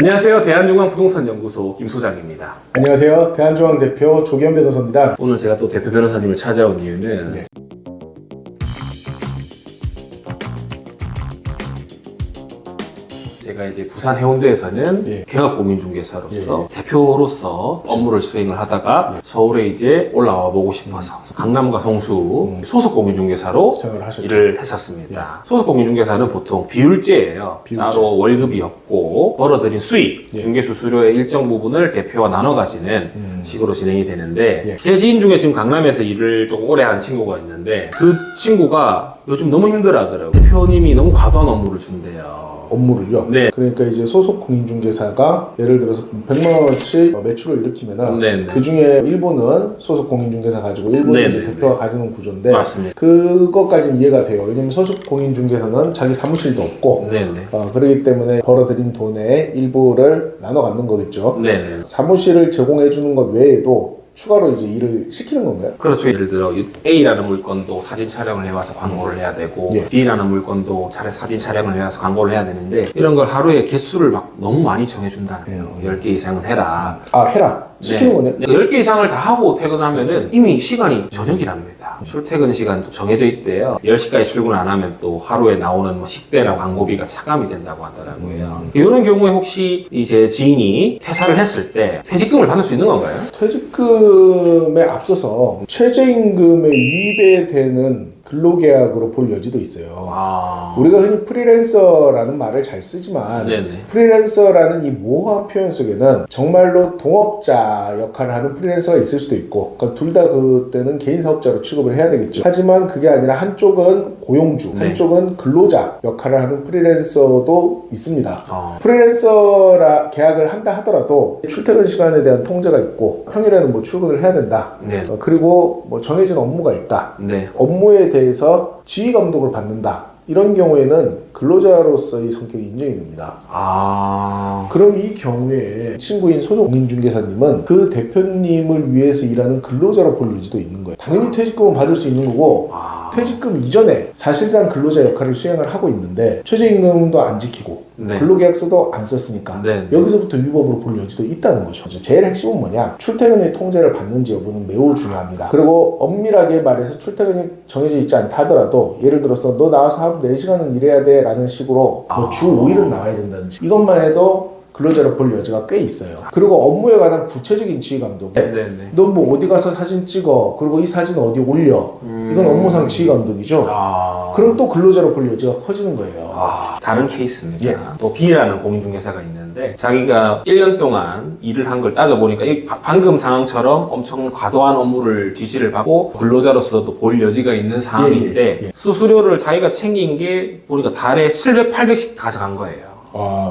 안녕하세요. 대한중앙부동산연구소 김 소장입니다. 안녕하세요. 대한중앙 대표 조기현 변호사입니다. 오늘 제가 또 대표 변호사님을 찾아온 이유는 네. 제가 이제 부산 해운대에서는 예. 개업공인중개사로서 대표로서 업무를 수행을 하다가 서울에 이제 올라와 보고 싶어서 강남과 성수 소속 공인중개사로 생각을 하셨죠. 일을 했었습니다. 소속 공인중개사는 보통 비율제예요. 비율제. 따로 월급이 없고 벌어들인 수익, 예. 중개 수수료의 일정 부분을 대표와 나눠 가지는 식으로 진행이 되는데 예. 제 지인 중에 지금 강남에서 일을 조금 오래 한 친구가 있는데 그 친구가 요즘 너무 힘들어하더라고요. 대표님이 너무 과도한 업무를 준대요. 업무를요? 네. 그러니까 이제 소속 공인중개사가 예를 들어서 100만 원어치 매출을 일으키면은 네네. 그 중에 일부는 소속 공인중개사 가지고 일부는 네네. 이제 대표가 가지는 구조인데 맞습니다. 그것까지는 이해가 돼요. 왜냐면 소속 공인중개사는 자기 사무실도 없고 네네. 그렇기 때문에 벌어들인 돈의 일부를 나눠 갖는 거겠죠. 네네. 사무실을 제공해 주는 것 외에도 추가로 이제 일을 시키는 건가요? 그렇죠. 예를 들어 A라는 물건도 사진 촬영을 해와서 광고를 해야 되고 예. B라는 물건도 사진 촬영을 해와서 광고를 해야 되는데 이런 걸 하루에 개수를 막 너무 많이 정해준다는 거예요. 10개 이상은 해라. 해라. 시키는 거네요. 10개 이상을 다 하고 퇴근하면은 이미 시간이 저녁이랍니다. 출퇴근 시간도 정해져 있대요. 10시까지 출근 안 하면 또 하루에 나오는 뭐 식대나 광고비가 차감이 된다고 하더라고요. 이런 경우에 혹시 이제 지인이 퇴사를 했을 때 퇴직금을 받을 수 있는 건가요? 퇴직금에 앞서서 최저임금의 2배 되는 근로계약으로 볼 여지도 있어요. 우리가 흔히 프리랜서라는 말을 잘 쓰지만 네네. 프리랜서라는 이 모호한 표현 속에는 정말로 동업자 역할을 하는 프리랜서가 있을 수도 있고 그러니까 둘 다 그때는 개인 사업자로 취급을 해야 되겠죠. 하지만 그게 아니라 한쪽은 고용주, 네. 한쪽은 근로자 역할을 하는 프리랜서도 있습니다. 프리랜서라 계약을 한다 하더라도 출퇴근 시간에 대한 통제가 있고 평일에는 뭐 출근을 해야 된다. 네. 그리고 뭐 정해진 업무가 있다. 네. 업무에 대해서 지휘 감독을 받는다. 이런 경우에는 근로자로서의 성격이 인정이 됩니다. 그럼 이 경우에 친구인 소속 공인중개사님은 그 대표님을 위해서 일하는 근로자로 볼 여지도 있는 거예요. 당연히 퇴직금은 받을 수 있는 거고 퇴직금 이전에 사실상 근로자 역할을 수행을 하고 있는데 최저임금도 안 지키고 네. 근로계약서도 안 썼으니까 네. 여기서부터 위법으로 볼 여지도 있다는 거죠. 제일 핵심은 뭐냐? 출퇴근의 통제를 받는지 여부는 매우 중요합니다. 그리고 엄밀하게 말해서 출퇴근이 정해져 있지 않다 하더라도 예를 들어서 너 나와서 하루 4시간은 일해야 돼 라는 식으로 뭐 주 5일은 나와야 된다든지 이것만 해도 근로자로 볼 여지가 꽤 있어요. 그리고 업무에 관한 구체적인 지휘 감독. 너 뭐 어디 가서 사진 찍어. 그리고 이 사진 어디 올려. 이건 업무상 지휘 감독이죠. 그럼 또 근로자로 볼 여지가 커지는 거예요. 다른 케이스입니다. 예. 또 B라는 공인중개사가 있는데 자기가 1년 동안 일을 한 걸 따져보니까 방금 상황처럼 엄청 과도한 업무를 지시를 받고 근로자로서도 볼 여지가 있는 상황인데 수수료를 자기가 챙긴 게 보니까 달에 700, 800씩 가져간 거예요.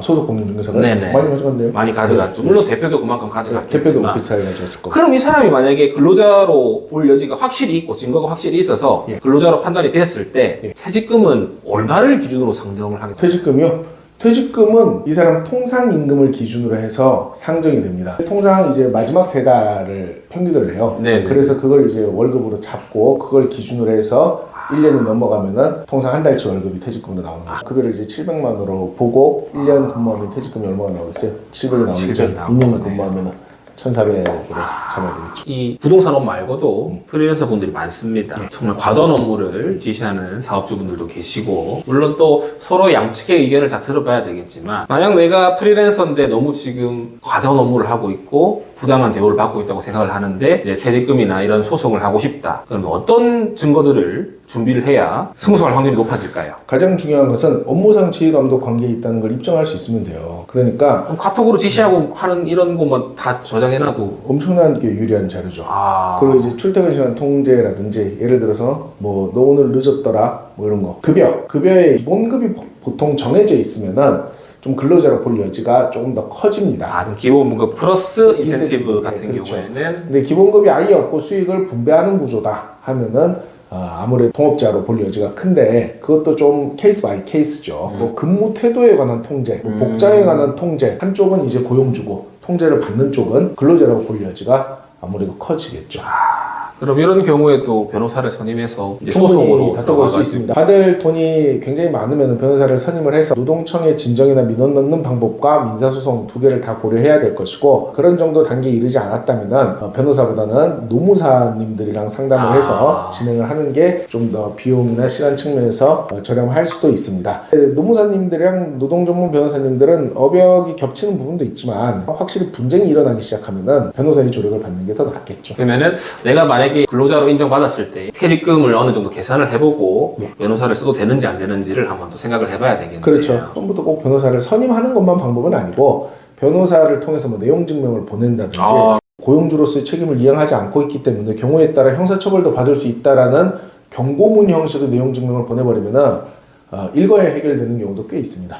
소속 공인중개사가 네네. 많이 가져갔네요. 많이 가져갔죠. 물론 대표도 그만큼 가져갔겠지만 대표도 비슷하게 가져갔을 거고. 그럼 이 사람이 만약에 근로자로 볼 여지가 확실히 있고 증거가 확실히 있어서 근로자로 판단이 됐을 때 퇴직금은 얼마를 기준으로 상정을 하게 돼요? 퇴직금이요? 퇴직금은 이 사람 통상임금을 기준으로 해서 상정이 됩니다. 통상 이제 마지막 3달을 평균을 해요. 네네. 그래서 그걸 이제 월급으로 잡고 그걸 기준으로 해서 1년이 넘어가면은 통상 한 달치 월급이 퇴직금으로 나오는 거죠. 급여를 이제 700만으로 보고 1년 근무하면 퇴직금이 얼마가 나오겠어요? 700이 나오겠죠. 700이 나오고, 2년 근무하면은 1,400으로 잡아야 되겠죠. 이 부동산 업 말고도 프리랜서 분들이 많습니다. 정말 과도한 업무를 지시하는 사업주분들도 계시고 물론 또 서로 양측의 의견을 다 들어봐야 되겠지만 만약 내가 프리랜서인데 너무 지금 과도한 업무를 하고 있고 부당한 대우를 받고 있다고 생각을 하는데 이제 퇴직금이나 이런 소송을 하고 싶다. 그러면 어떤 증거들을 준비를 해야 승소할 확률이 높아질까요? 가장 중요한 것은 업무상 지휘감독 관계에 있다는 걸 입증할 수 있으면 돼요. 그러니까 그럼 카톡으로 지시하고 하는 이런 것만 다 저장해놔도 엄청난 게 유리한 자료죠. 그리고 이제 출퇴근 시간 통제라든지 예를 들어서 뭐 너 오늘 늦었더라 뭐 이런 거 급여의 기본급이 보통 정해져 있으면은 좀 근로자로 볼 여지가 조금 더 커집니다. 그럼 기본급 플러스 인센티브 같은 그렇죠. 경우에는 근데 기본급이 아예 없고 수익을 분배하는 구조다 하면은 아무래도 동업자로 볼 여지가 큰데 그것도 좀 케이스 바이 케이스죠. 뭐 근무 태도에 관한 통제, 복장에 관한 통제 한쪽은 이제 고용주고 통제를 받는 쪽은 근로자라고 볼 여지가 아무래도 커지겠죠. 그럼 이런 경우에 또 변호사를 선임해서 이제 충분히 소송으로 다퉈볼 수 들어가가지고 있습니다. 받을 돈이 굉장히 많으면 변호사를 선임을 해서 노동청의 진정이나 민원 넣는 방법과 민사소송 두 개를 다 고려해야 될 것이고, 그런 정도 단계에 이르지 않았다면 변호사보다는 노무사님들이랑 상담을 해서 진행을 하는 게 좀 더 비용이나 시간 측면에서 저렴할 수도 있습니다. 노무사님들이랑 노동전문 변호사님들은 업역이 겹치는 부분도 있지만 확실히 분쟁이 일어나기 시작하면은 변호사의 조력을 받는 게 더 낫겠죠. 그러면은 내가 만약에 근로자로 인정받았을 때 퇴직금을 어느 정도 계산을 해보고 변호사를 써도 되는지 안 되는지를 한번 또 생각을 해봐야 되겠네요. 그렇죠. 처음부터 꼭 변호사를 선임하는 것만 방법은 아니고, 변호사를 통해서 뭐 내용 증명을 보낸다든지 고용주로서의 책임을 이행하지 않고 있기 때문에 경우에 따라 형사처벌도 받을 수 있다라는 경고문 형식의 내용 증명을 보내버리면은 일거에 해결되는 경우도 꽤 있습니다.